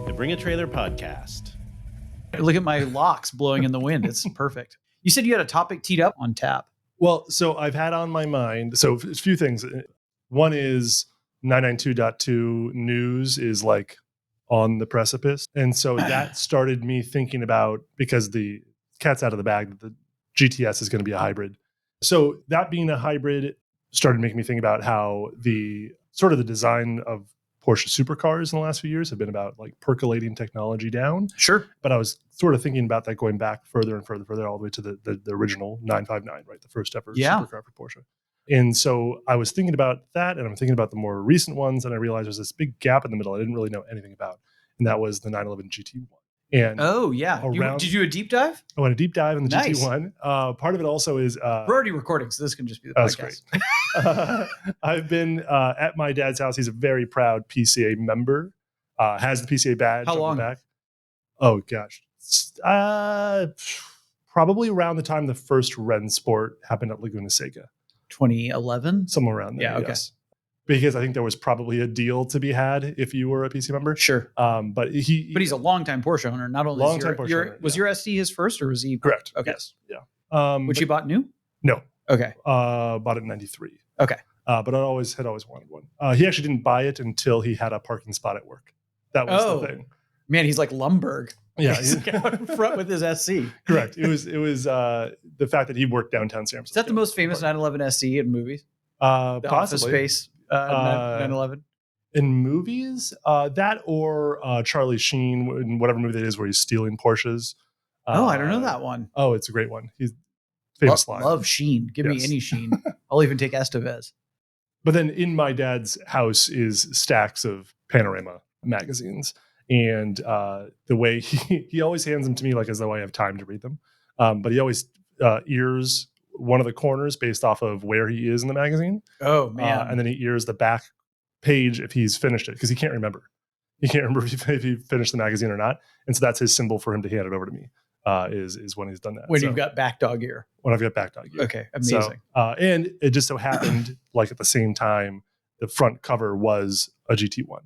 The Bring a Trailer podcast. Look at my locks blowing in the wind. It's perfect. You said you had a topic teed up on tap. Well, so I've had on my mind, so a few things. One is 992.2 news is like on the precipice. And so that started me thinking about, because the cat's out of the bag, the GTS is going to be a hybrid. So that being a hybrid started making me think about how the sort of the design of Porsche supercars in the last few years have been about like percolating technology down. Sure. But I was sort of thinking about that going back further and further, all the way to the original 959, right? The first ever supercar for Porsche. And so I was thinking about that, and I'm thinking about the more recent ones, and I realized there's this big gap in the middle I didn't really know anything about. And that was the 911 GT1. And did you do a deep dive? I went a deep dive in the GT1. Part of it also is... we're already recording, so this can just be the podcast. That's great. I've been at my dad's house. He's a very proud PCA member. Has the PCA badge. How long? On the back. Oh, gosh. Probably around the time the first Rennsport happened at Laguna Seca. 2011? Somewhere around there, yes. Because I think there was probably a deal to be had if you were a PC member. Sure. But he's a longtime Porsche owner. Not only longtime Porsche owner. Was your ST his first, or was he? Correct. Okay. Yes. Yeah. Which you bought new? No. Okay. Bought it in 93. Okay. But I had always wanted one. He actually didn't buy it until he had a parking spot at work. That was the thing. Man, he's like Lumbergh. Yeah, he's out in front with his SC. Correct. It was the fact that he worked downtown San Francisco. Is that the most famous 911 SC in movies? Possibly. Office Space 911. In movies, that or Charlie Sheen in whatever movie that is where he's stealing Porsches. I don't know that one. Oh, it's a great one. He's famous line. Love Sheen. Give me any Sheen. I'll even take Estevez. But then in my dad's house is stacks of Panorama magazines. And the way he always hands them to me like as though I have time to read them. But he always ears one of the corners based off of where he is in the magazine. Oh, man. And then he ears the back page if he's finished it, because he can't remember. He can't remember if he finished the magazine or not. And so that's his symbol for him to hand it over to me, is when he's done that. When you've got back dog ear. When I've got back dog ear. Okay, amazing. So, and it just so happened, like at the same time, the front cover was a GT1.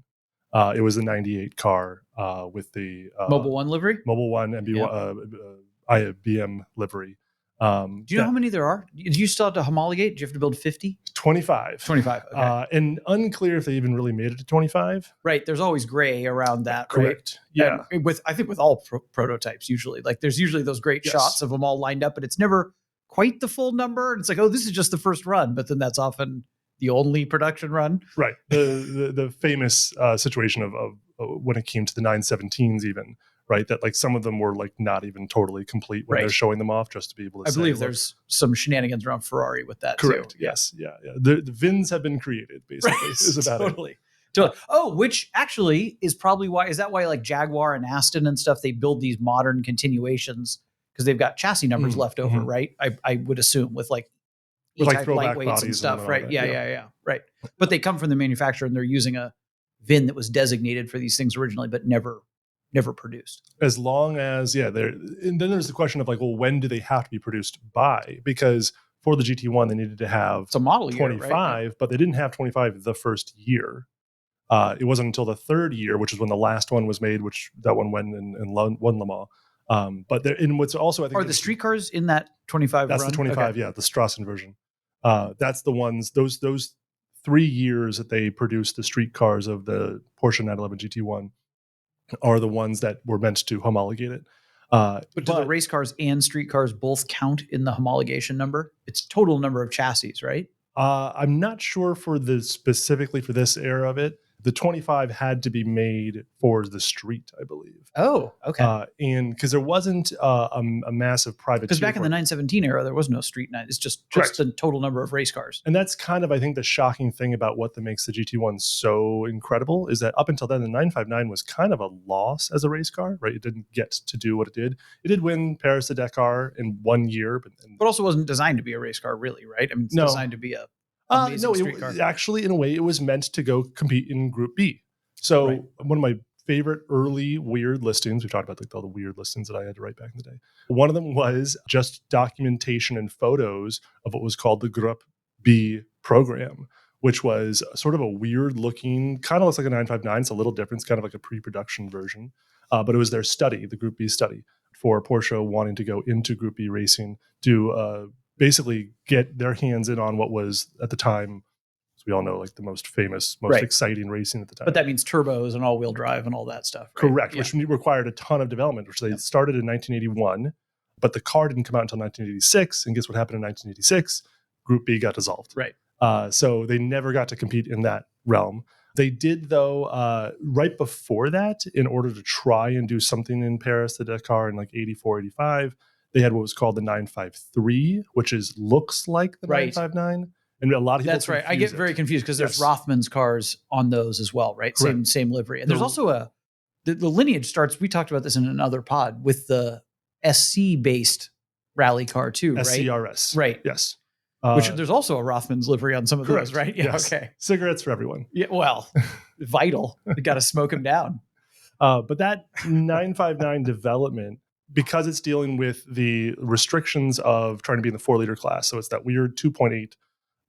It was a 98 car with the Mobile One livery? Mobile One IBM livery. Do you know how many there are? Do you still have to homologate? Do you have to build 50? 25. 25. Okay. And unclear if they even really made it to 25. Right. There's always gray around that. Correct. Right? Yeah. I think with all prototypes, usually, like there's usually those great shots of them all lined up, but it's never quite the full number. And it's like, oh, this is just the first run, but then that's often the only production run. Right. The famous situation of when it came to the 917s even, right? That like some of them were like not even totally complete when they're showing them off just to be able to I believe there's some shenanigans around Ferrari with that correct. too. Yes. Yeah. The VINs have been created basically. Right. Is about totally. Totally. Oh, which actually is probably why, is that why like Jaguar and Aston and stuff, they build these modern continuations because they've got chassis numbers left over, right? I would assume with like throwback lightweights bodies and stuff, right? That, yeah, right. But they come from the manufacturer and they're using a VIN that was designated for these things originally, but never produced. As long as, and then there's the question of like, well, when do they have to be produced by? Because for the GT1, they needed to have it's a model 25, year, right? But they didn't have 25 the first year. It wasn't until the third year, which is when the last one was made, which that one went and won Le Mans. But there, and what's also, I think, are the street cars in that 25 that's run? the 25, okay. The Strassen version. That's the ones, those 3 years that they produced the street cars of the Porsche 911 GT1 are the ones that were meant to homologate it. But do the race cars and street cars both count in the homologation number? It's total number of chassis, right? I'm not sure specifically for this era of it. The 25 had to be made for the street, I believe. Oh, okay. And because there wasn't a massive privateer. Because back in the 917 era, there was no street night. It's just the total number of race cars. And that's kind of, I think, the shocking thing about what makes the GT1 so incredible is that up until then, the 959 was kind of a loss as a race car, right? It didn't get to do what it did. It did win Paris-Dakar in 1 year. But also wasn't designed to be a race car, really, right? I mean, it's designed to be a actually, in a way, it was meant to go compete in Group B. So one of my favorite early weird listings, we talked about like all the weird listings that I had to write back in the day. One of them was just documentation and photos of what was called the Group B program, which was sort of a weird looking, kind of looks like a 959. It's a little different. It's kind of like a pre-production version. But it was their study, the Group B study, for Porsche wanting to go into Group B racing to basically get their hands in on what was at the time, as we all know, like the most famous, most exciting racing at the time. But that means turbos and all-wheel drive and all that stuff. Right? Correct, which required a ton of development, which they started in 1981, but the car didn't come out until 1986. And guess what happened in 1986? Group B got dissolved. Right. So they never got to compete in that realm. They did, though, right before that, in order to try and do something in Paris, the Dakar in like 84, 85, they had what was called the 953, which looks like the 959. And a lot of people That's right. I get very confused because there's Rothman's cars on those as well, right? Same livery. And there's also the lineage starts, we talked about this in another pod, with the SC-based rally car too, right? SCRS. Right. Yes. Which there's also a Rothman's livery on some of those, right? Yeah. Yes. Okay. Cigarettes for everyone. Yeah. Well, vital. You got to smoke them down. But that 959 development, because it's dealing with the restrictions of trying to be in the 4-liter class, so it's that weird 2.8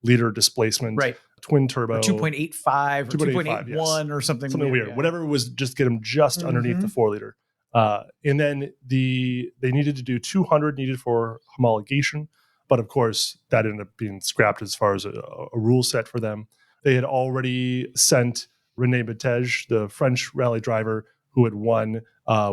liter displacement, right? Twin turbo, or 2.85 or 2.81 yes. or something weird. Yeah. Whatever it was, just get them just underneath the 4-liter. And then they needed to do 200 needed for homologation. But of course, that ended up being scrapped as far as a rule set for them. They had already sent René Betege, the French rally driver who had won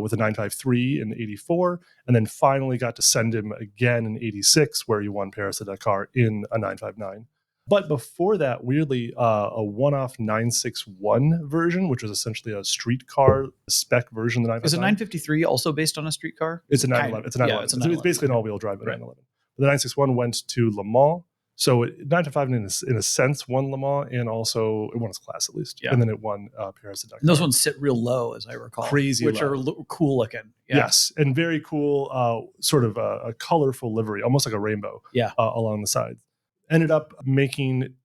with a 953 in 84, and then finally got to send him again in 86, where he won Paris and Dakar in a 959. But before that, weirdly, a one-off 961 version, which was essentially a street car spec version of the 959. Is a 953 also based on a street car? It's a 911. It's a 911. Yeah, it's basically an all-wheel drive 911. The 961 went to Le Mans. So 955 in a sense won Le Mans, and also it won its class at least. Yeah. And then it won Paris and Dakar. And those ones sit real low, as I recall. Crazy which low. are cool looking. Yeah. Yes, and very cool, sort of a colorful livery, almost like a rainbow along the sides. Ended up making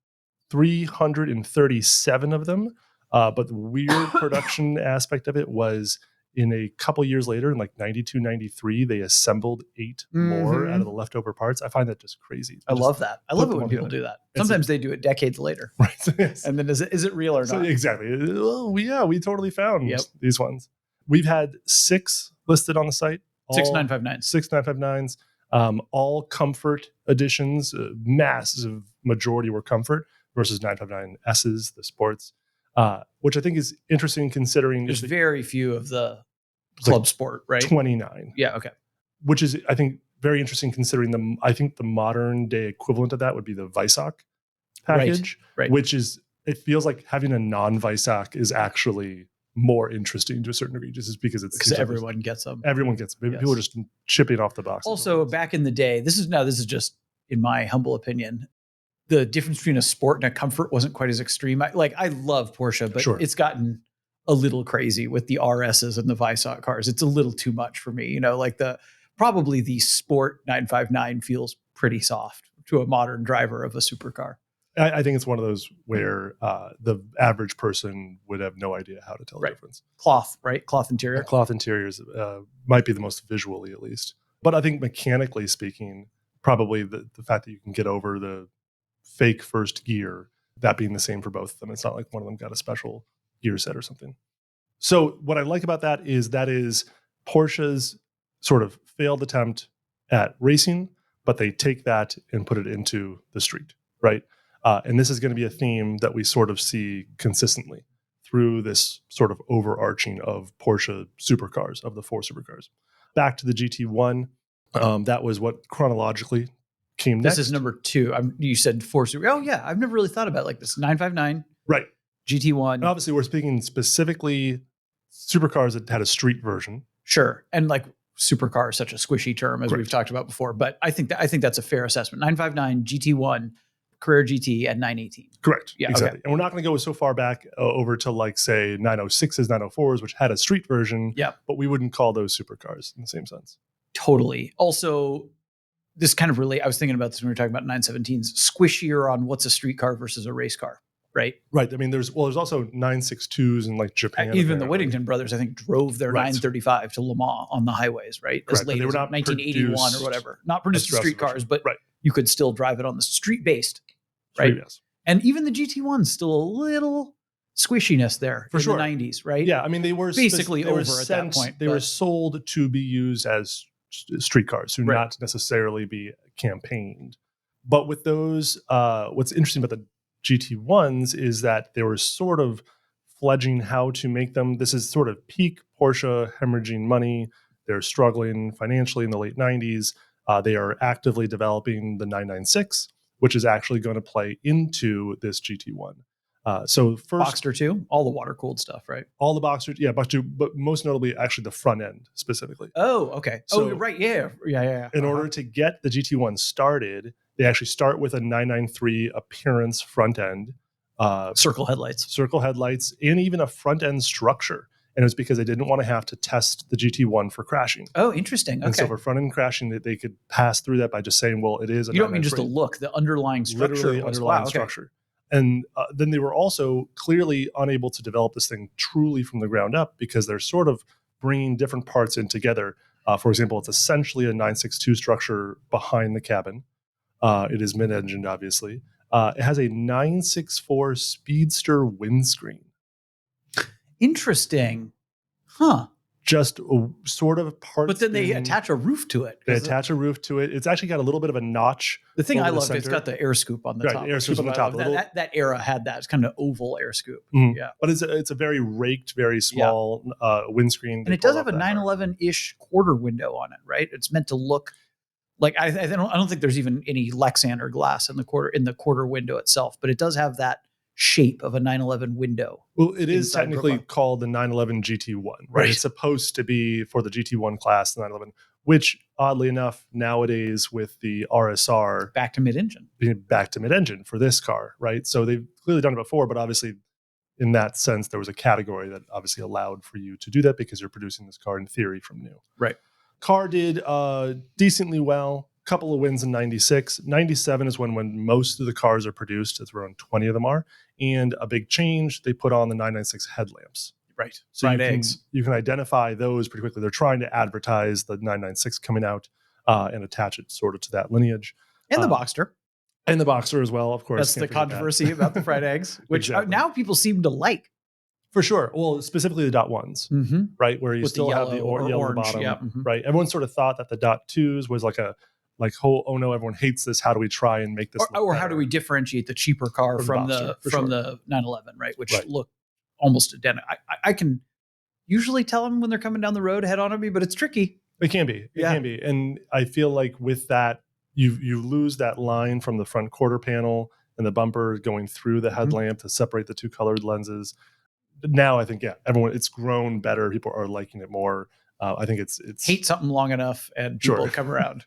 337 of them. But the weird production aspect of it was, in a couple years later, in like 92, 93, they assembled 8 more out of the leftover parts. I find that just crazy. I love that. I love it when people do that. Sometimes they do it decades later. Right. Yes. And then is it real or not? Exactly. Well, we totally found these ones. We've had 6 listed on the site. 6 959s. 6 959s. All comfort editions. Massive majority were comfort versus 959Ss, the sports. Which I think is interesting considering there's very few of the club sport, right? 29. Yeah, okay. Which is, I think, very interesting considering I think the modern day equivalent of that would be the Weissach package, right. Which is, it feels like having a non-Weissach is actually more interesting to a certain degree, just because everyone gets them. Everyone gets them. People are just chipping off the box. Also, back in the day, this is just in my humble opinion, the difference between a sport and a comfort wasn't quite as extreme. I love Porsche, but it's gotten a little crazy with the RSs and the Weissach cars. It's a little too much for me. Probably the sport 959 feels pretty soft to a modern driver of a supercar. I think it's one of those where the average person would have no idea how to tell the difference. Cloth, right? Cloth interior. Cloth interiors might be the most visually, at least. But I think mechanically speaking, probably the fact that you can get over the fake first gear, that being the same for both of them. It's not like one of them got a special gear set or something. So what I like about that is Porsche's sort of failed attempt at racing, but they take that and put it into the street, right? And this is going to be a theme that we sort of see consistently through this sort of overarching of Porsche supercars, of the 4 supercars. Back to the GT1, that was what chronologically came next. This is number 2. You said 4 super. Oh yeah, I've never really thought about it like this. 959, right? GT1. And obviously, we're speaking specifically supercars that had a street version. Sure, and like supercar is such a squishy term, as we've talked about before. But I think that's a fair assessment. 959, GT1, Carrera GT, and 918. Correct. Yeah, exactly. Okay. And we're not going to go so far back over to like say 906s, 904s, which had a street version. Yeah, but we wouldn't call those supercars in the same sense. Totally. Also, this kind of I was thinking about this when we were talking about 917s, squishier on what's a street car versus a race car, right? Right. I mean, there's also 962s in like Japan. Even the Whittington brothers, I think, drove their 935 to Le Mans on the highways, right? Correct. As late they were as not 1981 or whatever. Not produced for street cars, but right. You could still drive it on the street-based, right? Street, yes. And even the GT1's still a little squishiness there For sure. the 90s, right? Yeah, I mean, they were basically over at that point. They were sold to be used as street cars, to not necessarily be campaigned. But with those, what's interesting about the GT1s is that they were sort of fledging how to make them. This is sort of peak Porsche hemorrhaging money. They're struggling financially in the late 90s. They are actively developing the 996, which is actually going to play into this GT1. So first, Boxster 2, all the water-cooled stuff, right? All the Boxster, yeah, Boxster 2, but most notably actually the front end specifically. Oh, okay. So, right, yeah. In order to get the GT1 started, they actually start with a 993 appearance front end. Circle headlights, and even a front end structure. And it was because they didn't want to have to test the GT1 for crashing. Oh, interesting. Okay. And so for front end crashing, they could pass through that by just saying, well, it is a 993. You don't mean just the look, the underlying structure. Literally underlying structure. And then they were also clearly unable to develop this thing truly from the ground up because they're sort of bringing different parts in together. For example, it's essentially a 962 structure behind the cabin. It is mid-engined, obviously. It has a 964 Speedster windscreen. Interesting. Huh. Just a sort of part. But then they attach a roof to it. They attach a roof to it. It's actually got a little bit of a notch. The thing I love, it's got the air scoop on the top. Air scoop on the top. That era had that. It's kind of oval air scoop. Mm-hmm. Yeah. But it's a very raked, very small windscreen. And it does have a 911-ish quarter window on it, right? It's meant to look like I don't think there's even any Lexan or glass in the quarter window itself, but it does have that shape of a 911 window. Well, it is technically called the 911 GT1, right? It's supposed to be for the GT1 class, the 911, which oddly enough, nowadays with the RSR, back to mid-engine for this car, right? So they've clearly done it before, but obviously in that sense, there was a category that obviously allowed for you to do that because you're producing this car in theory from new. Right. Car did decently well. Couple of wins in 96. 97 is when most of the cars are produced. It's around 20 of them are. And a big change, they put on the 996 headlamps. Right. So you can identify those pretty quickly. They're trying to advertise the 996 coming out and attach it sort of to that lineage. And the Boxster. And the Boxster as well, of course. That's the controversy about the fried eggs, which now people seem to like. For sure. Well, specifically the .1s, right? Where you still have the yellow orange, bottom, right? Everyone sort of thought that the .2s was oh no, everyone hates this. How do we try and make this? Or how do we differentiate the cheaper car from the 911, right? Which look almost identical. I can usually tell them when they're coming down the road head on at me, but it's tricky. It can be. It can be. And I feel like with that, you lose that line from the front quarter panel and the bumper going through the headlamp to separate the two colored lenses. Now I think, everyone, it's grown better. People are liking it more. I think it's hate something long enough and people come around.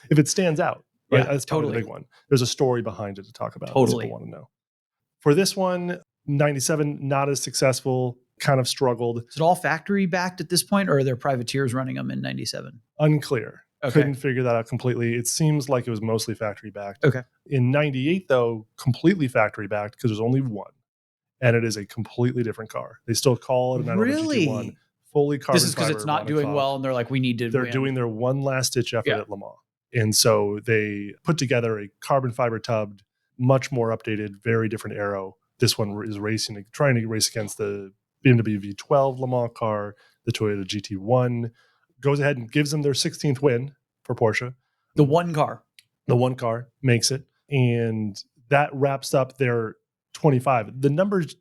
If it stands out, right? Yeah, that's totally the big one. There's a story behind it to talk about. Totally. People want to know. For this one, 97, not as successful, kind of struggled. Is it all factory backed at this point, or are there privateers running them in 97? Unclear. Okay. Couldn't figure that out completely. It seems like it was mostly factory backed. Okay. In 98, though, completely factory backed because there's only one. And it is a completely different car. They still call it a 911 GT1. Fully carbon fiber. This is because it's not doing well, and they're like, we need to. They're doing their one last ditch effort at Le Mans. And so they put together a carbon fiber tubbed, much more updated, very different aero. This one is trying to race against the BMW V12 Le Mans car, the Toyota GT1. Goes ahead and gives them their 16th win for Porsche. The one car makes it. And that wraps up their 25. The numbers,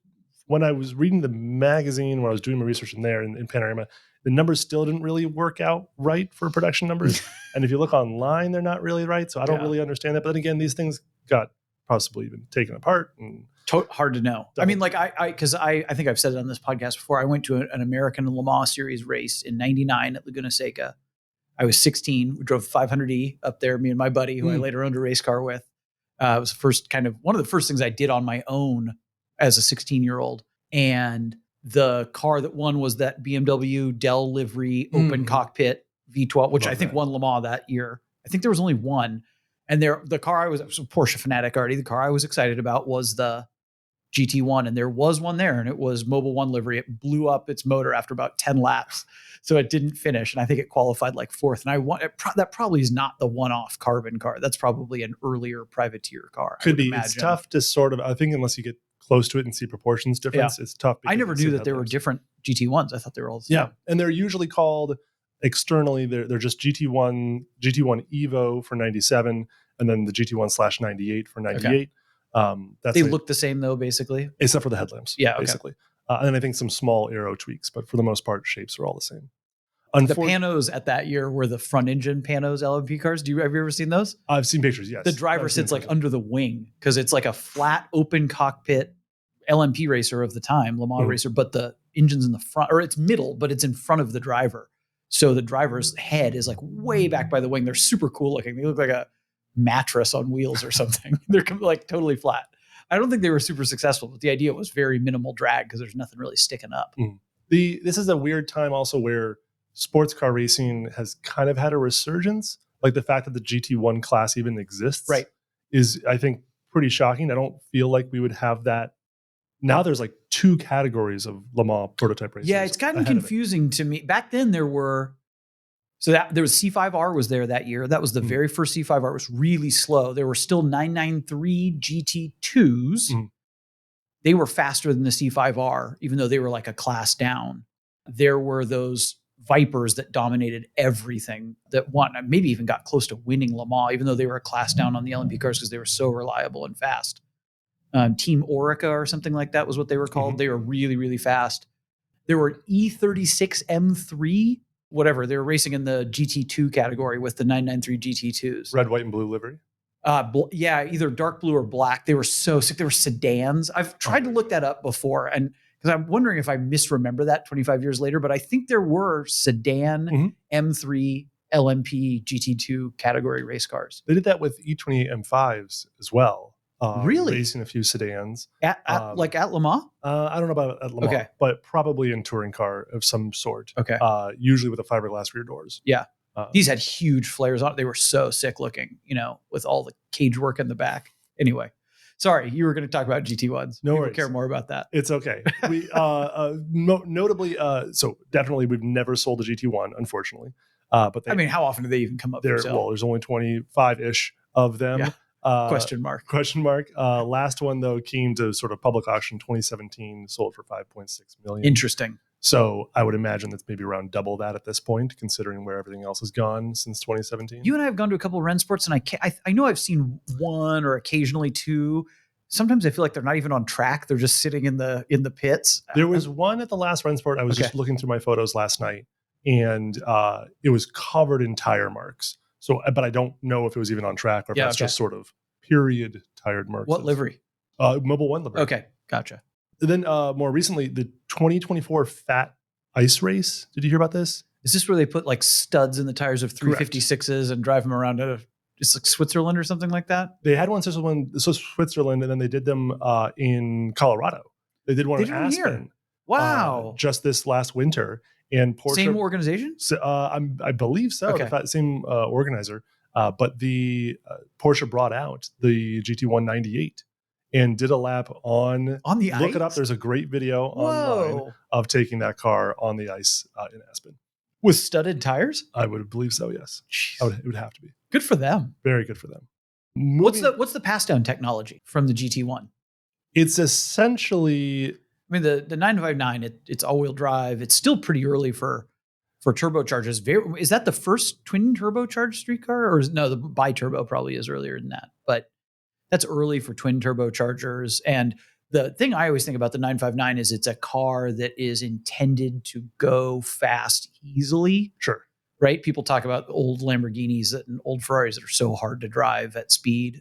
when I was reading the magazine, when I was doing my research in there in Panorama, the numbers still didn't really work out right for production numbers. And if you look online, they're not really right. So I don't really understand that. But then again, these things got possibly even taken apart. And hard to know. I mean, like because I think I've said it on this podcast before. I went to an American Le Mans Series race in 99 at Laguna Seca. I was 16. We drove 500E up there, me and my buddy, who I later owned a race car with. It was one of the first things I did on my own as a 16-year-old. And the car that won was that BMW Dell livery open cockpit V12, which I think won Le Mans that year. I think there was only one. And the car I was a Porsche fanatic already. The car I was excited about was the GT1, and there was one there, and it was Mobil 1 livery. It blew up its motor after about 10 laps, so it didn't finish, and I think it qualified like 4th. And that probably is not the one-off carbon car. That's probably an earlier privateer car. Could be. Imagine. It's tough to sort of, I think unless you get close to it and see proportions difference, it's tough. I never knew that there were different GT1s. I thought they were all the same. Yeah, and they're usually called externally, they're just GT1 Evo for 97, and then the GT1/98 for 98. They look the same though, basically, except for the headlamps. Yeah, basically, and then I think some small aero tweaks, but for the most part, shapes are all the same. The panos at that year were the front engine panos LMP cars. Have you ever seen those? I've seen pictures. Yes, the driver sits like under the wing because it's like a flat, open cockpit LMP racer of the time, Le Mans racer, but the engine's in the front, or it's middle, but it's in front of the driver. So the driver's head is like way back by the wing. They're super cool looking. They look like a mattress on wheels or something. They're like totally flat. I don't think they were super successful, but the idea was very minimal drag because there's nothing really sticking up. This is a weird time also where sports car racing has kind of had a resurgence. Like the fact that the GT1 class even exists is, I think, pretty shocking. I don't feel like we would have that. Now there's like 2 categories of Le Mans prototype racers. Yeah, it's gotten confusing to me. Back then there was C5R was there that year. That was the very first C5R. It was really slow. There were still 993 GT2s. They were faster than the C5R, even though they were like a class down. There were those Vipers that dominated everything, that won, maybe even got close to winning Le Mans, even though they were a class down on the LMP cars because they were so reliable and fast. Team Orica or something like that was what they were called. They were really, really fast. There were E36 M3, whatever. They were racing in the GT2 category with the 993 GT2s. Red, white, and blue livery. Either dark blue or black. They were so sick. They were sedans. I've tried to look that up before, and because I'm wondering if I misremember that 25 years later, but I think there were sedan M3 LMP GT2 category race cars. They did that with E28 M5s as well. Really? Racing a few sedans. Like at Le Mans? I don't know about at Le Mans, but probably in touring car of some sort. Okay. Usually with a fiberglass rear doors. Yeah. These had huge flares on it. They were so sick looking, with all the cage work in the back. Anyway, sorry, you were going to talk about GT1s. No worries. People care more about that. It's okay. We notably, so definitely we've never sold a GT1, unfortunately. But how often do they even come up? Well, there's only 25-ish of them. Yeah. Question mark. Last one though came to sort of public auction 2017, sold for $5.6 million. Interesting. So I would imagine that's maybe around double that at this point, considering where everything else has gone since 2017. You and I have gone to a couple of Rennsports, and I know I've seen one or occasionally 2. Sometimes I feel like they're not even on track; they're just sitting in the pits. There was one at the last Rennsport. I was just looking through my photos last night, and it was covered in tire marks. So, but I don't know if it was even on track or if that's just sort of period tired marks. What livery? Mobil 1 livery. Okay, gotcha. And then more recently, the 2024 F.A.T ice race. Did you hear about this? Is this where they put like studs in the tires of 356s and drive them around just like Switzerland or something like that? They had one Switzerland, and then they did them in Colorado. They did one in Aspen. Here. Wow. Just this last winter. And Porsche, same organization? I believe so. Okay. The same organizer. But the Porsche brought out the GT198 and did a lap on the ice. Look it up. There's a great video online of taking that car on the ice in Aspen. With studded tires? I would believe so, yes. It would have to be. Good for them. Very good for them. What's the pass down technology from the GT1? It's essentially... I mean, the 959, it's all-wheel drive. It's still pretty early for turbochargers. Is that the first twin turbocharged street car? Or no, the bi-turbo probably is earlier than that. But that's early for twin turbochargers. And the thing I always think about the 959 is it's a car that is intended to go fast easily. Sure. Right? People talk about old Lamborghinis and old Ferraris that are so hard to drive at speed.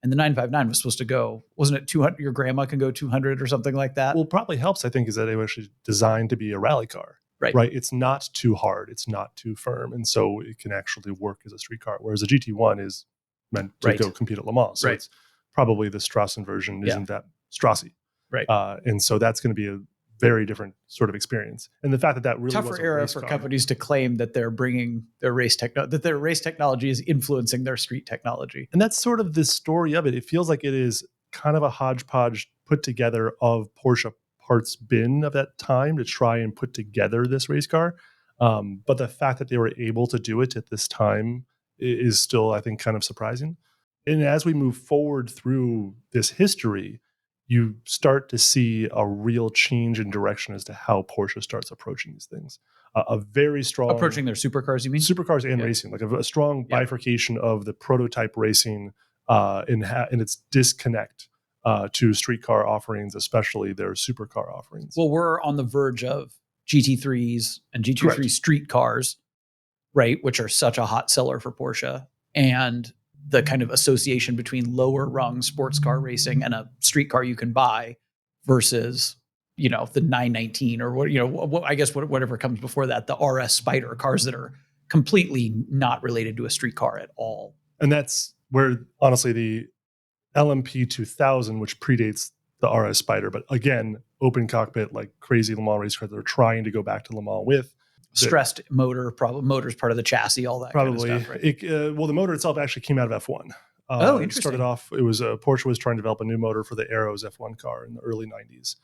And the 959 was supposed to go, wasn't it 200? Your grandma can go 200 or something like that. Well, probably helps, I think, is that it was actually designed to be a rally car. Right. It's not too hard. It's not too firm. And so it can actually work as a street car. Whereas a GT1 is meant to go compete at Le Mans. So it's probably the Strassen version isn't that Strassy. Right. And so that's going to be a very different sort of experience. And the fact that really tougher was a era race for car. companies to claim that they're bringing their race technology is influencing their street technology. And that's sort of the story of it. It feels like it is kind of a hodgepodge put together of Porsche parts bin of that time to try and put together this race car. But the fact that they were able to do it at this time is still, I think, kind of surprising. And as we move forward through this history, you start to see a real change in direction as to how Porsche starts approaching these things. A very strong... Approaching their supercars, you mean? Supercars and racing, like a strong bifurcation of the prototype racing in its disconnect to streetcar offerings, especially their supercar offerings. Well, we're on the verge of GT3s and GT3 street cars, right, which are such a hot seller for Porsche, and the kind of association between lower rung sports car racing and a street car you can buy versus, the 919 or whatever comes before that, the RS Spyder, cars that are completely not related to a street car at all. And that's where, honestly, the LMP 2000, which predates the RS Spyder, but again, open cockpit, like crazy Le Mans race cars, they're trying to go back to Le Mans with. Stressed motor's part of the chassis, all that probably kind of stuff, right? The motor itself actually came out of F1. Interesting. It started off, Porsche was trying to develop a new motor for the Aeros F1 car in the early 90s.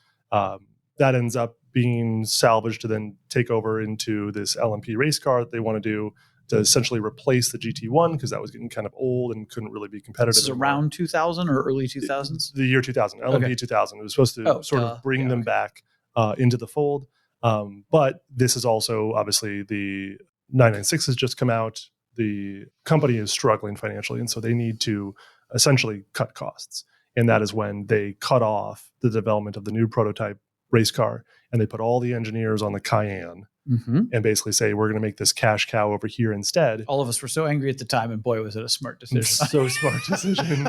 That ends up being salvaged to then take over into this LMP race car that they want to do to essentially replace the GT1 because that was getting kind of old and couldn't really be competitive. This is around 2000 or early 2000s? The year 2000, LMP 2000. It was supposed to sort of bring them back into the fold. But this is also, obviously, the 996 has just come out. The company is struggling financially, and so they need to essentially cut costs. And that is when they cut off the development of the new prototype race car, and they put all the engineers on the Cayenne and basically say, we're going to make this cash cow over here instead. All of us were so angry at the time, and boy, was it a smart decision. So smart decision.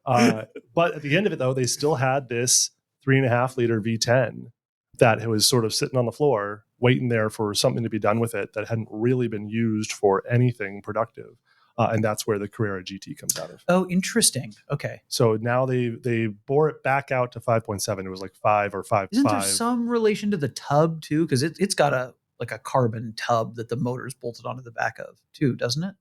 But at the end of it, though, they still had this 3.5 liter V10 that was sort of sitting on the floor, waiting there for something to be done with it that hadn't really been used for anything productive. And that's where the Carrera GT comes out of. Oh, interesting. Okay. So now they bore it back out to 5.7. It was like 5 or 5.5. Isn't there some relation to the tub too? Because it's got a carbon tub that the motor's bolted onto the back of too, doesn't it?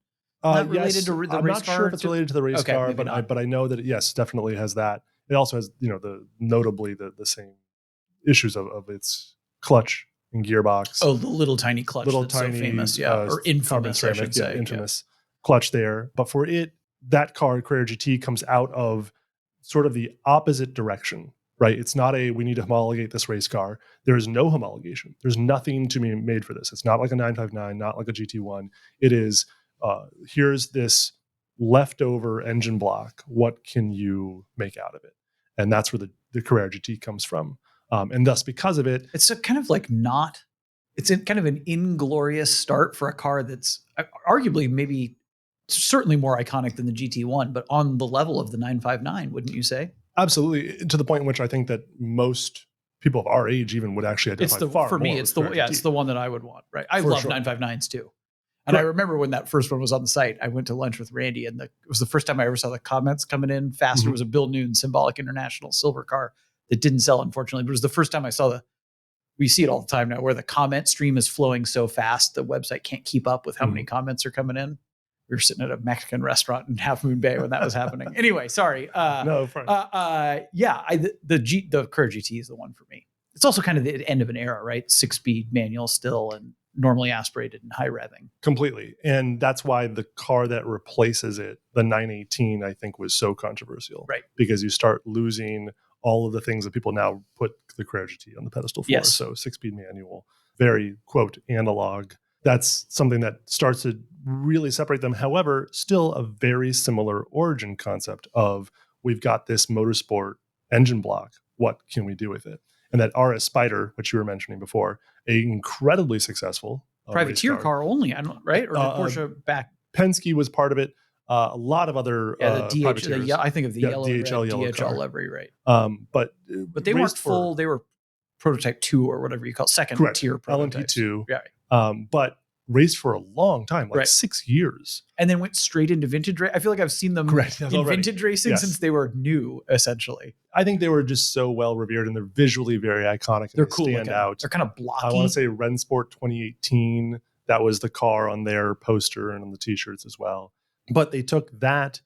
Not related to the I'm race not car? sure if it's related to the race car, but I know that it, definitely has that. It also has, notably the same issues of its clutch and gearbox. Oh, the little tiny clutch that's so famous, or infamous, I should say. Infamous clutch there. But for it, that car, Carrera GT, comes out of sort of the opposite direction, right? It's not we need to homologate this race car. There is no homologation. There's nothing to be made for this. It's not like a 959, not like a GT1. It is, here's this leftover engine block. What can you make out of it? And that's where the Carrera GT comes from. And thus, because of it, it's a kind of it's kind of an inglorious start for a car that's arguably maybe certainly more iconic than the GT1, but on the level of the 959, wouldn't you say? Absolutely, to the point in which I think that most people of our age even would actually identify for me. It's the one that I would want. Right, I love 959s too. And I remember when that first one was on the site, I went to lunch with Randy, and it was the first time I ever saw the comments coming in faster. It was a Bill Noon Symbolic International silver car that didn't sell, unfortunately, but it was the first time I saw we see it all the time now, where the comment stream is flowing so fast, the website can't keep up with how many comments are coming in. We were sitting at a Mexican restaurant in Half Moon Bay when that was happening. Anyway, sorry. No, fine. The Carrera GT is the one for me. It's also kind of the end of an era, right? 6-speed manual still, and normally aspirated and high revving. Completely. And that's why the car that replaces it, the 918, I think was so controversial. Right. Because you start losing all of the things that people now put the Carrera GT on the pedestal for. Yes. So 6-speed manual, very, quote, analog. That's something that starts to really separate them. However, still a very similar origin concept of, we've got this motorsport engine block. What can we do with it? And that RS Spyder, which you were mentioning before, an incredibly successful privateer car only, right? Or did Porsche back? Penske was part of it. A lot of other the DHL. I think of the yellow DHL livery, right? But they weren't full. They were prototype 2 or whatever you call it, second tier prototypes. LMP2. Yeah. But raced for a long time, like 6 years. And then went straight into vintage racing. I feel like I've seen them in vintage racing since they were new, essentially. I think they were just so well revered, and they're visually very iconic. They're cool. Stand out. They're kind of blocky. I want to say Rennsport 2018. That was the car on their poster and on the t-shirts as well. But they took that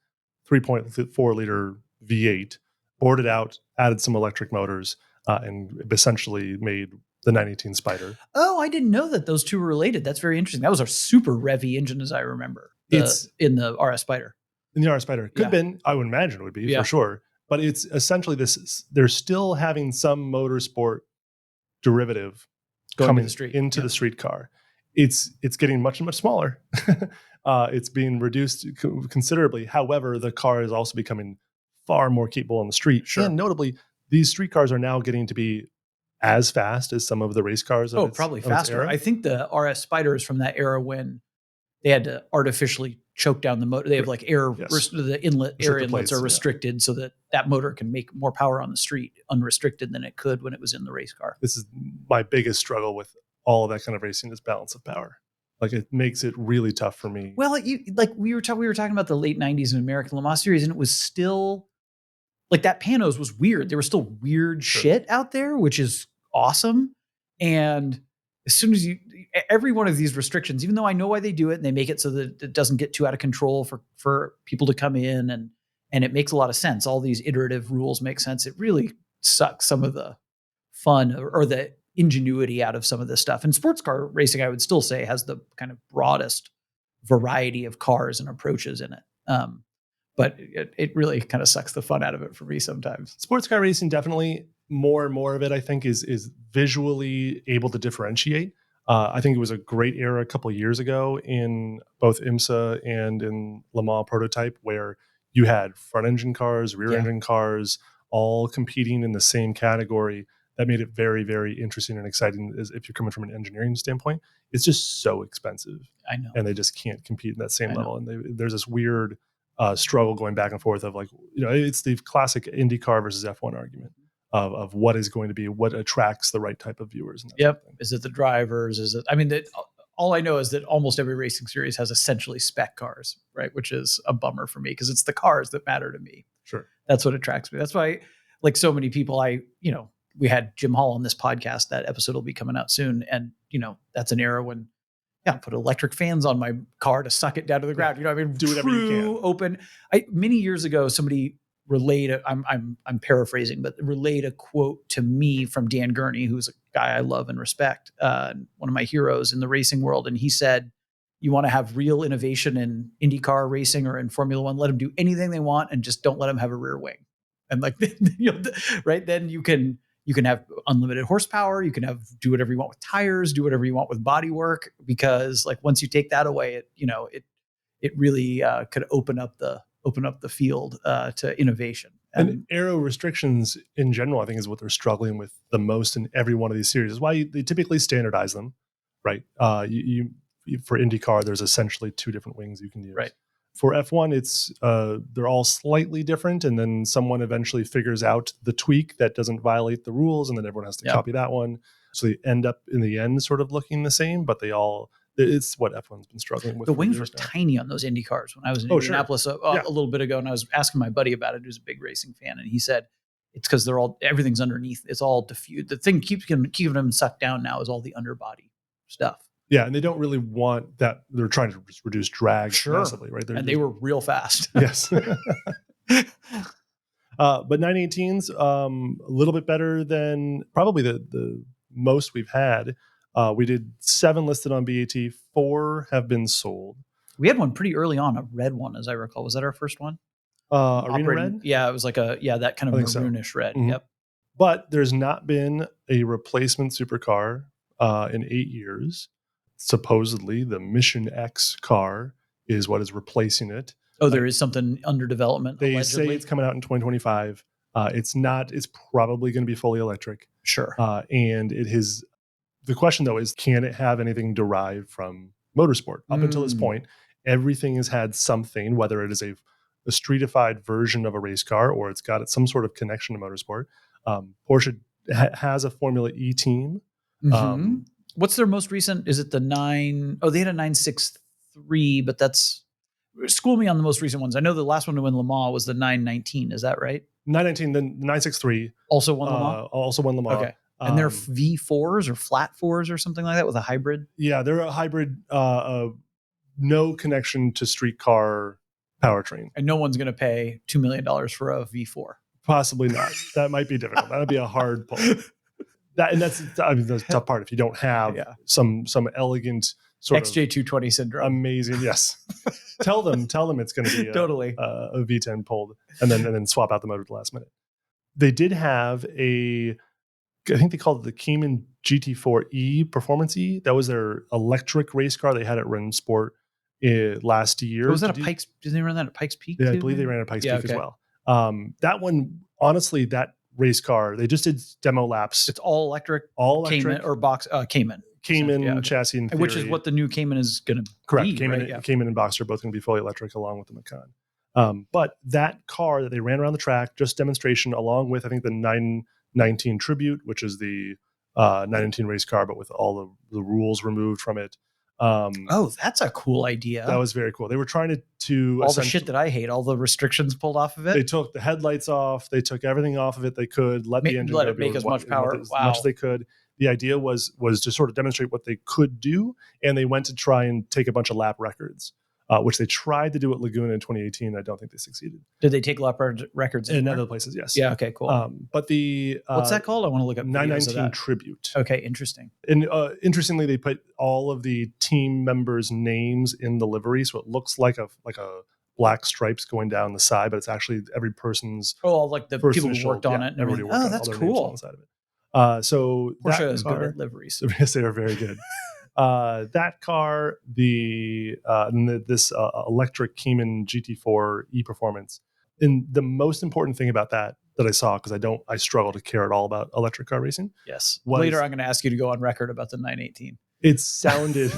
3.4 liter V8 boarded out, added some electric motors, and essentially made the 1918 Spyder. Oh, I didn't know that those two were related. That's very interesting. That was a super revvy engine, as I remember. It's in the RS Spyder. In the RS Spyder. Could have been, I would imagine it would be, for sure. But it's essentially this, they're still having some motorsport derivative coming into the street car. It's getting much smaller. It's being reduced considerably. However, the car is also becoming far more capable on the street. Sure. And notably, these street cars are now getting to be as fast as some of the race cars. Probably faster. I think the RS Spyder is from that era when they had to artificially choke down the motor. They have like air, the inlet air inlets are restricted so that motor can make more power on the street unrestricted than it could when it was in the race car. This is my biggest struggle with all of that kind of racing is balance of power. Like it makes it really tough for me. Well, we were talking about the late 90s in American Le Mans series, and it was still like that Panos was weird. There was still weird shit out there, which is awesome. And as soon as every one of these restrictions, even though I know why they do it and they make it so that it doesn't get too out of control for people to come in and it makes a lot of sense. All these iterative rules make sense. It really sucks some of the fun or the ingenuity out of some of this stuff. And sports car racing, I would still say, has the kind of broadest variety of cars and approaches in it. But it really kind of sucks the fun out of it for me sometimes. Sports car racing, definitely more and more of it, I think, is visually able to differentiate. I think it was a great era a couple of years ago in both IMSA and in Le Mans prototype, where you had front engine cars, rear engine cars, all competing in the same category. That made it very, very interesting and exciting. As if you're coming from an engineering standpoint, it's just so expensive. I know, and they just can't compete in that same level. And there's this weird struggle going back and forth of like, it's the classic IndyCar versus F1 argument of what is going to be, what attracts the right type of viewers. And yep. Is it the drivers? Is it, I mean, all I know is that almost every racing series has essentially spec cars, right? Which is a bummer for me because it's the cars that matter to me. Sure. That's what attracts me. That's why, like so many people, we had Jim Hall on this podcast. That episode will be coming out soon. And, that's an era when, put electric fans on my car to suck it down to the ground. Do whatever you can. Open. Many years ago, somebody relayed, I'm paraphrasing, but relayed a quote to me from Dan Gurney, who's a guy I love and respect, one of my heroes in the racing world. And he said, you want to have real innovation in IndyCar racing or in Formula One, let them do anything they want and just don't let them have a rear wing. And like, right. Then you can have unlimited horsepower. You can do whatever you want with tires, do whatever you want with body work, because like once you take that away, it really could open up the field to innovation. And aero restrictions in general, I think, is what they're struggling with the most in every one of these series. Is why they typically standardize them, right? For IndyCar, there's essentially two different wings you can use. Right. For F1, it's they're all slightly different, and then someone eventually figures out the tweak that doesn't violate the rules, and then everyone has to copy that one. So they end up in the end sort of looking the same, but it's what F1's been struggling with. The wings were tiny on those Indy cars when I was in Indianapolis a little bit ago, and I was asking my buddy about it, who's a big racing fan, and he said it's because everything's underneath. It's all diffused. The thing keeping them sucked down now is all the underbody stuff. Yeah, and they don't really want that. They're trying to reduce drag massively, right? They were real fast. Yes. But 918s, a little bit better than probably the most we've had. We did 7 listed on BAT, 4 have been sold. We had one pretty early on, a red one, as I recall. Was that our first one? Arena red? Yeah, it was like that kind of maroonish red. Mm-hmm. Yep. But there's not been a replacement supercar in 8 years. Supposedly, the Mission X car is what is replacing it. Oh, there is something under development. They allegedly. say it's coming out in 2025. It's not. It's probably going to be fully electric. Sure. And it is. The question though is, can it have anything derived from motorsport? Up until this point, everything has had something, whether it is a streetified version of a race car or it's got some sort of connection to motorsport. Porsche has a Formula E team. Mm-hmm. What's their most recent? Is it the 9? Oh, they had a 963, but that's, school me on the most recent ones. I know the last one to win Le Mans was the 919. Is that right? 919, then 963. Also won Le Mans? Also won Le Mans. Okay. And they're V4s or flat 4s or something like that with a hybrid? Yeah, they're a hybrid, no connection to street car powertrain. And no one's going to pay $2 million for a V4. Possibly not. That might be difficult. That would be a hard pull. That's the tough part. If you don't have some elegant sort XJ220 syndrome. Amazing. Yes. tell them it's going to be totally a V10 pulled and then swap out the motor at the last minute. They did have I think they called it the Cayenne GT4E Performance E. That was their electric race car they had at Rennsport last year. Was that Pikes? Did they run that at Pikes Peak? Yeah, too? I believe they ran at Pikes Peak as well. That one, honestly, that race car, they just did demo laps. It's all electric Cayman or box Cayman. Cayman chassis in theory. Which is what the new Cayman is going to be. Correct. Cayman and Box are both going to be fully electric along with the Macan. But that car that they ran around the track, just demonstration, along with I think the 919 Tribute, which is the 919 race car, but with all the rules removed from it. That's a cool idea. That was very cool. They were trying to all the shit that I hate, all the restrictions pulled off of it. They took the headlights off. They took everything off of it they could. Let the engine make as much power as much as they could. The idea was to sort of demonstrate what they could do, and they went to try and take a bunch of lap records, which they tried to do at Laguna in 2018. I don't think they succeeded. Did they take lap records in other places? Yes. Yeah. Okay. Cool. But the what's that called? I want to look up 919 Tribute. Okay. Interesting. And interestingly, they put all of the team members' names in the livery, so it looks like a black stripes going down the side, but it's actually every person's. Like the people who worked on it. And everybody worked on that's cool. On the side of it. So Porsche is good at liveries. Yes, they are very good. That car, this electric Cayenne GT4 E Performance, and the most important thing about that I saw, because I struggle to care at all about electric car racing. Yes. Later, I'm going to ask you to go on record about the 918. It sounded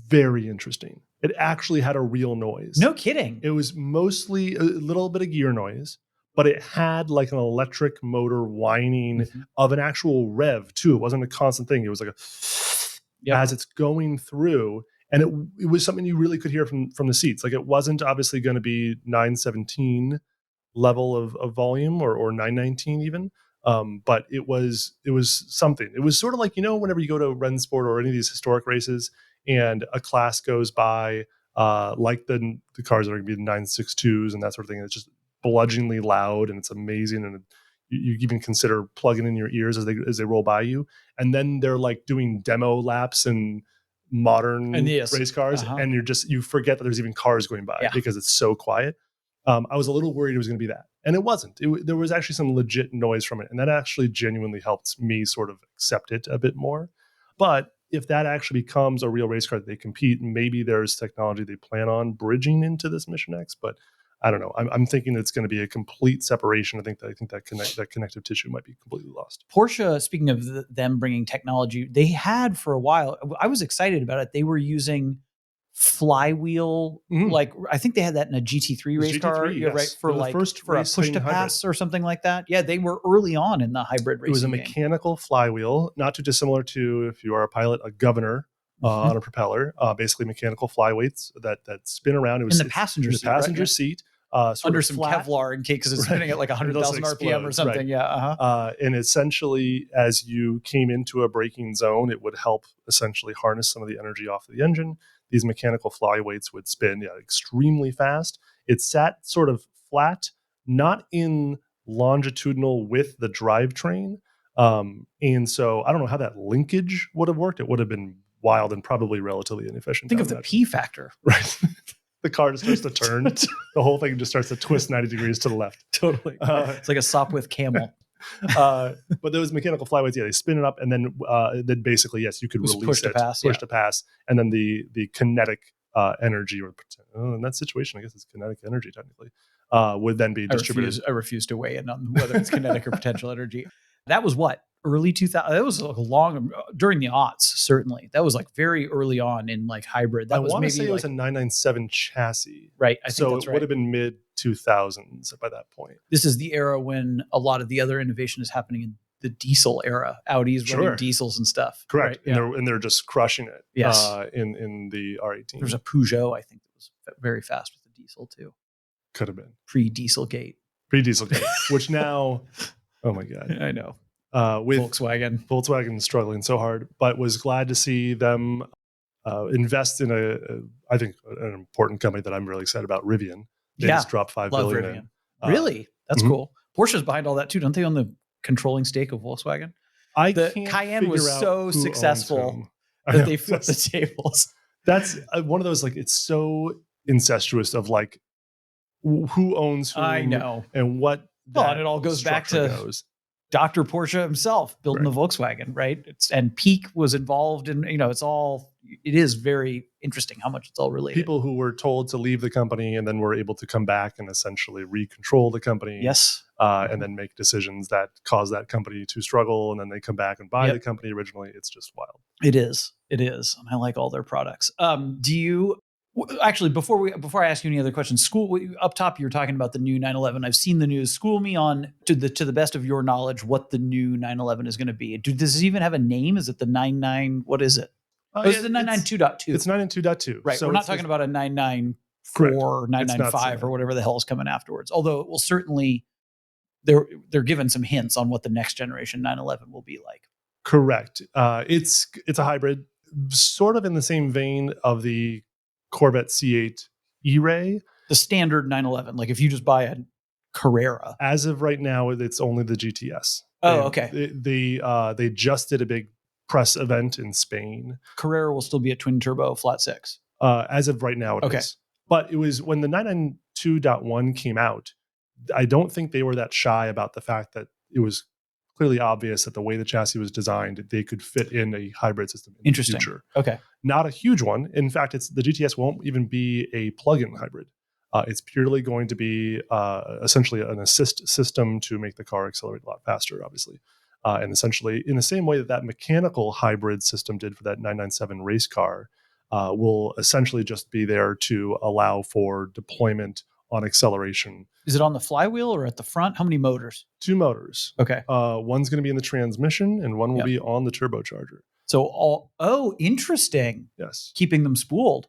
very interesting. It actually had a real noise. No kidding. It was mostly a little bit of gear noise, but it had like an electric motor whining of an actual rev too. It wasn't a constant thing. It was like as it's going through, and it was something you really could hear from the seats. Like it wasn't obviously going to be 917 level of volume or 919 even. But it was something. It was sort of like, whenever you go to Rennsport or any of these historic races and a class goes by, like the cars that are going to be the 962s and that sort of thing. And it's just bludgeoningly loud and it's amazing. And you even consider plugging in your ears as they roll by you. And then they're like doing demo laps and modern race cars. And you forget that there's even cars going by because it's so quiet. I was a little worried it was going to be that. And it wasn't. There was actually some legit noise from it. And that actually genuinely helped me sort of accept it a bit more. But if that actually becomes a real race car that they compete, maybe there's technology they plan on bridging into this Mission X. But I don't know. I'm thinking it's going to be a complete separation. I think that connective tissue might be completely lost. Porsche, speaking of them bringing technology, they had for a while, I was excited about it. They were using flywheel, like I think they had that in a GT3 race car, right? For a push to pass or something like that. Yeah, they were early on in the hybrid racing. It was a mechanical flywheel, not too dissimilar to, if you are a pilot, a governor on a propeller. Basically, mechanical flyweights that spin around. It was in the passenger seat. Under some Kevlar in case because it's spinning at like 100,000 RPM or something. And essentially, as you came into a braking zone, it would help essentially harness some of the energy off of the engine. These mechanical flyweights would spin extremely fast. It sat sort of flat, not in longitudinal with the drivetrain. And so I don't know how that linkage would have worked. It would have been wild and probably relatively inefficient. Think of the P factor. Right. The car just starts to turn. The whole thing just starts to twist 90 degrees to the left. Totally. It's like a Sopwith Camel. But those mechanical flyweights, they spin it up, and then basically, yes, you could release push to pass, and then the kinetic energy, or in that situation, I guess it's kinetic energy technically, would then be distributed. I refuse to weigh in on whether it's kinetic or potential energy. That was what? Early 2000. That was like long during the aughts. Certainly, that was like very early on in like hybrid. That I was want maybe to say it was a 997 chassis, right? I think that's it would have been mid 2000s by that point. This is the era when a lot of the other innovation is happening in the diesel era. Audi's running diesels and stuff. Correct, right? And they're just crushing it. Yes, in the R18. There's a Peugeot, I think, that was very fast with the diesel too. Could have been pre-Dieselgate, which now, oh my god, I know. With Volkswagen struggling so hard, but was glad to see them invest in I think an important company that I'm really excited about, Rivian. They just dropped $5 billion Rivian. in. Really? That's cool. Porsche's behind all that too. Don't they own the controlling stake of Volkswagen? The Cayenne was so successful that they flipped the tables. That's one of those, like, it's so incestuous of like who owns whom. I know. And what. Well, and it all goes back to Dr. Porsche himself building the Volkswagen, right? And Peak was involved in, it is very interesting how much it's all related. People who were told to leave the company and then were able to come back and essentially recontrol the company. Yes. And then make decisions that cause that company to struggle. And then they come back and buy the company originally. It's just wild. It is. And I like all their products. Actually, before I ask you any other questions, up top, you were talking about the new 911. I've seen the news. School me on, to the best of your knowledge, what the new 911 is going to be. Does it even have a name? Is it the 99? What is it? Is it the 992.2? It's 992.2. Right. So we're not talking about a 994, 995, or whatever the hell is coming afterwards. Although it will certainly, they're given some hints on what the next generation 911 will be like. Correct. It's a hybrid, sort of in the same vein of the Corvette C8 E-Ray. The standard 911. Like if you just buy a Carrera. As of right now, it's only the GTS. Okay. They just did a big press event in Spain. Carrera will still be a twin turbo flat six. As of right now, it is. But it was when the 992.1 came out, I don't think they were that shy about the fact that it was clearly obvious that the way the chassis was designed, they could fit in a hybrid system in the future. Okay. Not a huge one. In fact, the GTS won't even be a plug-in hybrid. It's purely going to be essentially an assist system to make the car accelerate a lot faster, obviously. And essentially, in the same way that mechanical hybrid system did for that 997 race car, will essentially just be there to allow for deployment on acceleration. Is it on the flywheel or at the front? How many motors? 2 motors. Okay. One's going to be in the transmission and one will be on the turbocharger. So interesting. Yes. Keeping them spooled.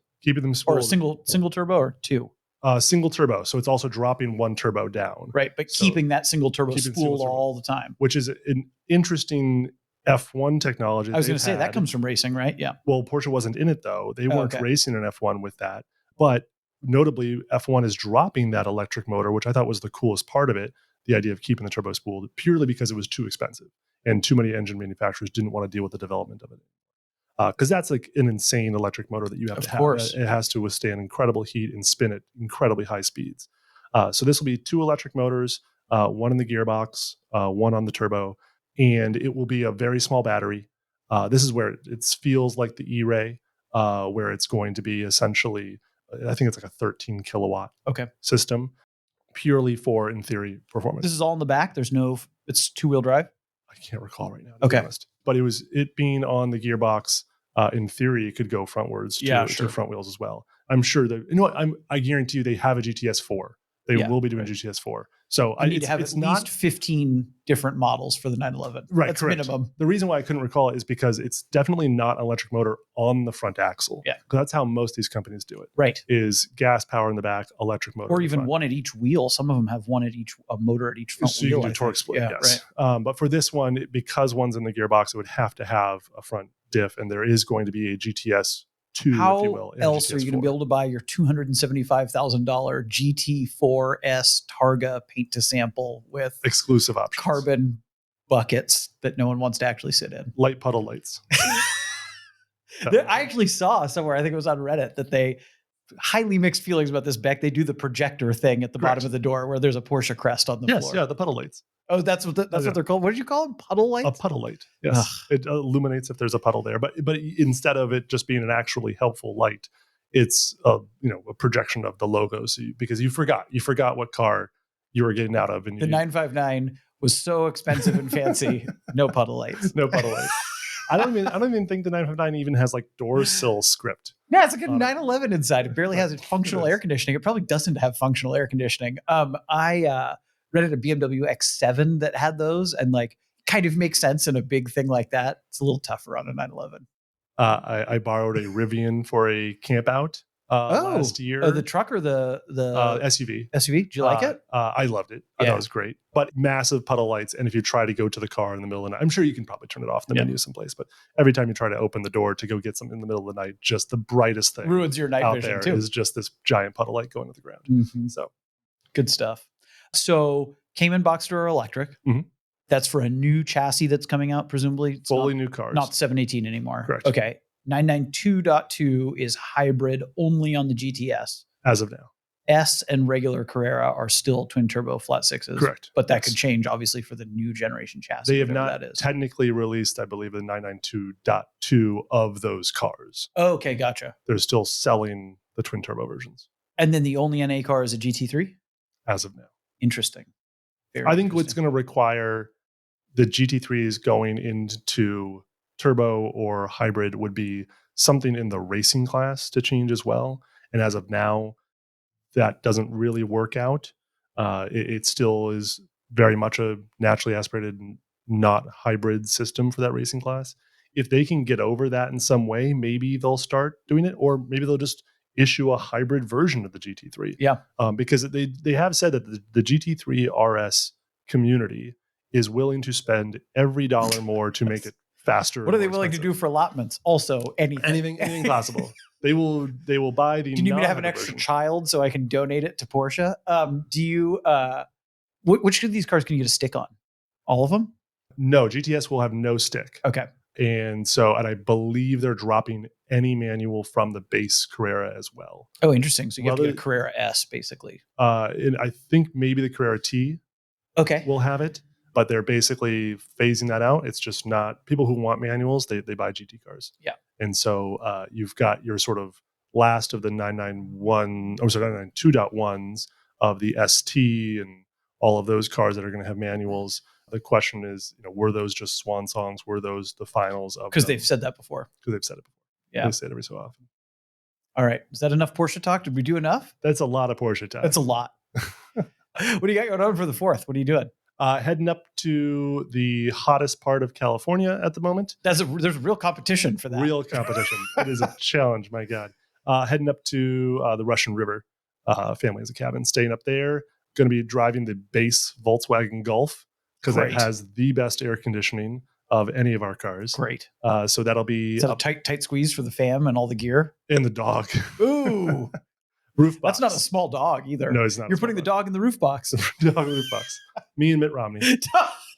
Or a single turbo or 2? Single turbo. So it's also dropping 1 turbo down. Right. But keeping that single turbo spooled all the time. Which is an interesting F1 technology. I was going to say that comes from racing, right? Yeah. Well, Porsche wasn't in it though. They weren't racing an F1 with that. But notably, F1 is dropping that electric motor, which I thought was the coolest part of it. The idea of keeping the turbo spooled, purely because it was too expensive and too many engine manufacturers didn't want to deal with the development of it. Because that's like an insane electric motor that you have to have. Of course. It has to withstand incredible heat and spin at incredibly high speeds. So this will be 2 electric motors, 1 in the gearbox, 1 on the turbo, and it will be a very small battery. This is where it feels like the E-Ray, where it's going to be essentially, I think it's like a 13 kilowatt system, purely for, in theory, performance. This is all in the back? It's 2-wheel drive? I can't recall right now, to be honest. But it being on the gearbox, in theory, it could go frontwards to front wheels as well. I'm sure that, I guarantee you they have a GTS-4. They will be doing GTS-4. So I need to have at least 15 different models for the 911. Right, that's correct. minimum. The reason why I couldn't recall it is because it's definitely not an electric motor on the front axle. Yeah, because that's how most of these companies do it. Right, is gas power in the back, electric motor, or even one at each wheel. Some of them have a motor at each front so wheel. So you can do torque split. Yes, right. But for this one, because one's in the gearbox, it would have to have a front diff, and there is going to be a GTS. How if you will, else are you going to be able to buy your $275,000 GT4S Targa paint to sample with exclusive options, carbon buckets that no one wants to actually sit in? Light puddle lights. I actually saw somewhere, I think it was on Reddit, that they highly mixed feelings about this, Beck. They do the projector thing at the bottom of the door where there's a Porsche crest on the floor. Yes, yeah, the puddle lights. Oh, that's what they're called. What did you call them? Puddle lights? A puddle light. Yes. It illuminates if there's a puddle there. But instead of it just being an actually helpful light, it's a projection of the logos, because you forgot what car you were getting out of. And the 959 was so expensive and fancy. No puddle lights. No puddle lights. I don't even think the 959 even has like door sill script. Yeah, it's like a 911 inside. It barely has functional air conditioning. It probably doesn't have functional air conditioning. I rented a BMW X7 that had those, and like kind of makes sense in a big thing like that. It's a little tougher on a 911. I borrowed a Rivian for a camp out last year. The truck or the SUV. SUV? Did you like it? I loved it. I thought it was great. But massive puddle lights, and if you try to go to the car in the middle of the night, I'm sure you can probably turn it off in the menu someplace, but every time you try to open the door to go get something in the middle of the night, just the brightest thing ruins your night out vision there too. Is just this giant puddle light going to the ground. Mm-hmm. So Good stuff. So Cayman Boxster are electric. Mhm. That's for a new chassis that's coming out, presumably. It's Fully new cars. Not 718 anymore. Correct. Okay. 992.2 is hybrid only on the GTS. As of now. S and regular Carrera are still twin turbo flat sixes. Correct. But that could change, obviously, for the new generation chassis. They have not that is. technically released, I believe, the 992.2 of those cars. Oh, okay, gotcha. They're still selling the twin turbo versions. And then the only NA car is a GT3? As of now. Interesting. I think what's going to require the GT3s going into turbo or hybrid would be something in the racing class to change as well. And as of now, that doesn't really work out. It still is very much a naturally aspirated, not hybrid system for that racing class. If they can get over that in some way, maybe they'll start doing it, or maybe they'll just issue a hybrid version of the GT3. Yeah. Because they have said that the GT3 RS community is willing to spend every dollar more to make it faster. What are they willing to do for allotments? Also, anything possible. They will buy the. Do you need me to have an extra child so I can donate it to Porsche? Do you? Which of these cars can you get a stick on? All of them? No, GTS will have no stick. Okay. And I believe they're dropping any manual from the base Carrera as well. Oh, interesting. So you have to get a Carrera S, basically. And I think maybe the Carrera T will have it, but they're basically phasing that out. It's just not people who want manuals, they buy GT cars. Yeah. And so you've got your sort of last of the 992.1s of the ST and all of those cars that are going to have manuals. The question is, were those just swan songs? Were those the finals of? Because they've said that before. Because they've said it before. Yeah. They say it every so often. All right. Is that enough Porsche talk? Did we do enough? That's a lot of Porsche talk. That's a lot. What do you got going on for the 4th? What are you doing? Heading up to the hottest part of California at the moment. There's real competition for that. Real competition. It is a challenge, my God. Heading up to the Russian River. Family has a cabin. Staying up there. Going to be driving the base Volkswagen Golf because it has the best air conditioning of any of our cars. Great. So that'll be... Is that a tight squeeze for the fam and all the gear? And the dog. Ooh. Roof box. That's not a small dog either. No, it's not. You're putting the dog in the roof box. Dog in the roof box. Me and Mitt Romney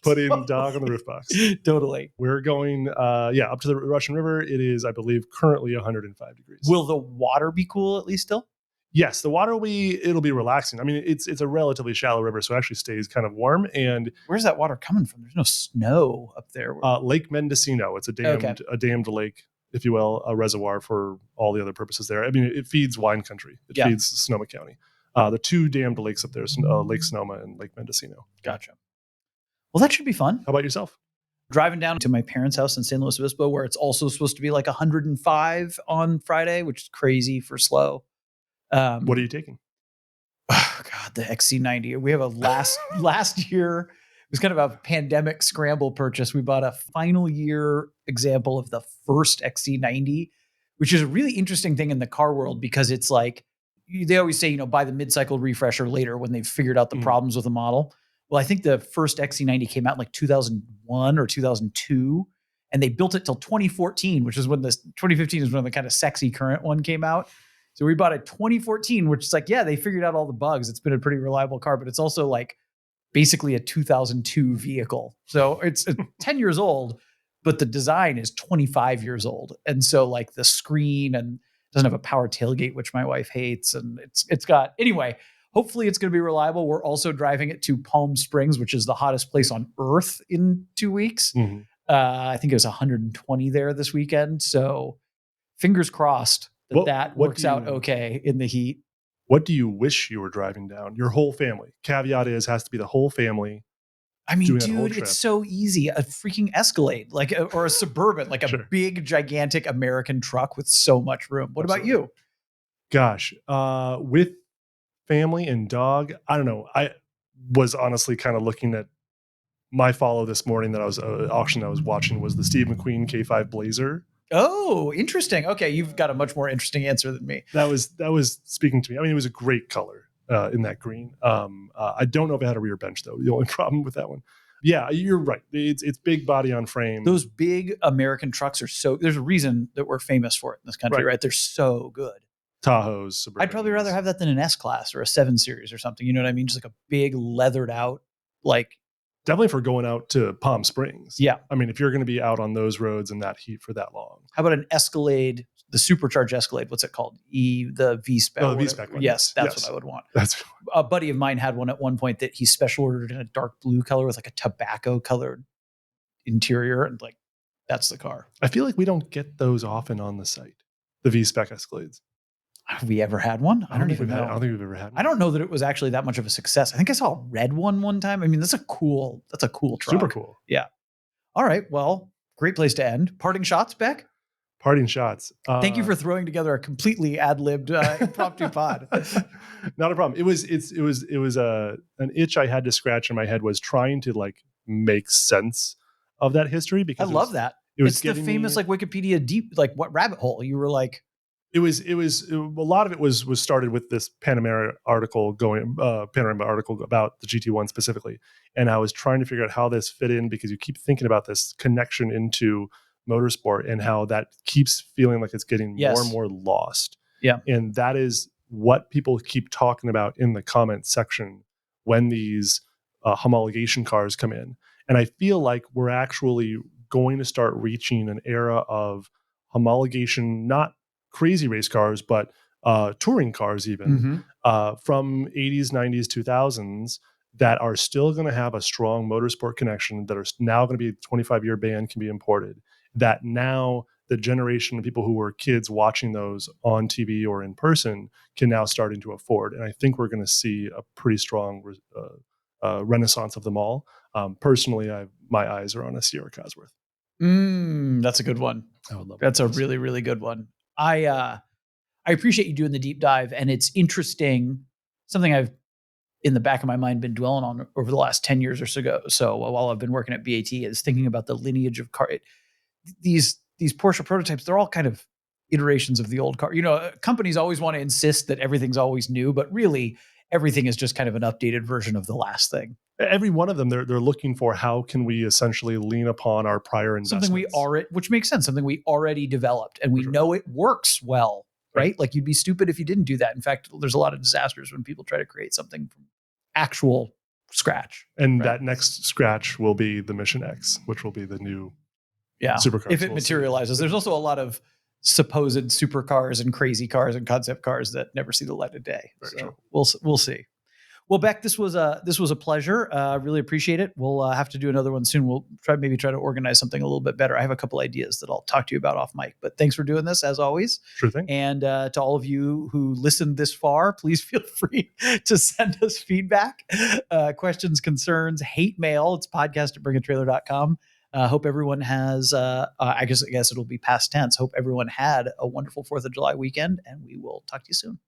putting dog on the roof box. Totally. We're going, up to the Russian River. It is, I believe, currently 105 degrees. Will the water be cool at least still? Yes, the water it'll be relaxing. I mean, it's a relatively shallow river, so it actually stays kind of warm. And where's that water coming from? There's no snow up there. Lake Mendocino. It's a dammed lake, if you will, a reservoir for all the other purposes there. I mean, it feeds wine country. It feeds Sonoma County. The two dammed lakes up there, Lake Sonoma and Lake Mendocino. Gotcha. Well, that should be fun. How about yourself? Driving down to my parents' house in San Luis Obispo, where it's also supposed to be like 105 on Friday, which is crazy for slow. What are you taking? Oh God, the XC90. We have a last year. It was kind of a pandemic scramble purchase. We bought a final year example of the first XC90, which is a really interesting thing in the car world because it's like they always say, buy the mid-cycle refresher later when they've figured out the problems with the model. Well, I think the first XC90 came out in like 2001 or 2002, and they built it till 2014, which is when 2015 is when the kind of sexy current one came out. So we bought a 2014, which is like, they figured out all the bugs. It's been a pretty reliable car, but it's also like basically a 2002 vehicle. So it's 10 years old, but the design is 25 years old. And so like the screen and doesn't have a power tailgate, which my wife hates. And it's got, anyway, hopefully it's going to be reliable. We're also driving it to Palm Springs, which is the hottest place on earth in 2 weeks. Mm-hmm. I think it was 120 there this weekend. So fingers crossed that works out okay in the heat. What do you wish you were driving down? Your whole family. Caveat has to be the whole family. I mean, dude, it's so easy. A freaking Escalade, or a Suburban, like a big, gigantic American truck with so much room. What about you? Gosh, with family and dog, I don't know. I was honestly kind of looking at my follow this morning that I was auction I was watching was the Steve McQueen K5 Blazer. Oh, interesting. Okay, you've got a much more interesting answer than me. That was speaking to me. I mean, it was a great color in that green. I don't know if it had a rear bench though. The only problem with that one. Yeah, you're right. It's big body on frame. Those big American trucks are there's a reason that we're famous for it in this country, right? They're so good. Tahoes. I'd probably rather have that than an S-Class or a 7 Series or something. You know what I mean? Just like a big leathered out, like. Definitely for going out to Palm Springs. Yeah. I mean, if you're going to be out on those roads in that heat for that long. How about an Escalade, the supercharged Escalade? What's it called? The V-Spec. Oh, the V-Spec one. Yes, that's what I would want. That's a buddy of mine had one at one point that he special ordered in a dark blue color with like a tobacco colored interior. And like, that's the car. I feel like we don't get those often on the site. The V-Spec Escalades. Have we ever had one? I don't even know. I don't think we've ever had one. I don't know that it was actually that much of a success. I think I saw a red one time. I mean, that's a cool truck. Super cool. Yeah. All right. Well, great place to end. Parting shots, Beck? Parting shots. Thank you for throwing together a completely ad-libbed impromptu pod. Not a problem. It was an itch I had to scratch in my head, was trying to like make sense of that history, because I love that. It's the famous like Wikipedia deep, like what rabbit hole? You were like, it was a lot of it was started with this Panorama article about the GT1 specifically, and I was trying to figure out how this fit in, because you keep thinking about this connection into motorsport and how that keeps feeling like it's getting more and more lost. Yeah, and that is what people keep talking about in the comment section when these homologation cars come in, and I feel like we're actually going to start reaching an era of homologation, not crazy race cars, but touring cars even, from 80s, 90s, 2000s, that are still going to have a strong motorsport connection, that are now going to be a 25-year ban, can be imported, that now the generation of people who were kids watching those on TV or in person can now starting to afford. And I think we're going to see a pretty strong renaissance of them all. Personally, my eyes are on a Sierra Cosworth. That's a good one. I would love That's a really, really good one. I appreciate you doing the deep dive, and it's interesting. Something I've in the back of my mind been dwelling on over the last 10 years or so. So while I've been working at BAT, is thinking about the lineage of car. These Porsche prototypes, they're all kind of iterations of the old car. You know, companies always want to insist that everything's always new, but really everything is just kind of an updated version of the last thing. Every one of them, they're looking for how can we essentially lean upon our prior investments. Which makes sense, something we already developed and we know it works well, right? Like you'd be stupid if you didn't do that. In fact, there's a lot of disasters when people try to create something from actual scratch. And that next scratch will be the Mission X, which will be the new supercar. If it materializes. There's also a lot of supposed supercars and crazy cars and concept cars that never see the light of day. So we'll see. Well, Beck, this was a pleasure. Really appreciate it. We'll have to do another one soon. We'll try to organize something a little bit better. I have a couple ideas that I'll talk to you about off mic. But thanks for doing this, as always. Sure thing. And to all of you who listened this far, please feel free to send us feedback, questions, concerns, hate mail. It's podcast@bringatrailer.com. Hope everyone has, I guess it'll be past tense. Hope everyone had a wonderful 4th of July weekend, and we will talk to you soon.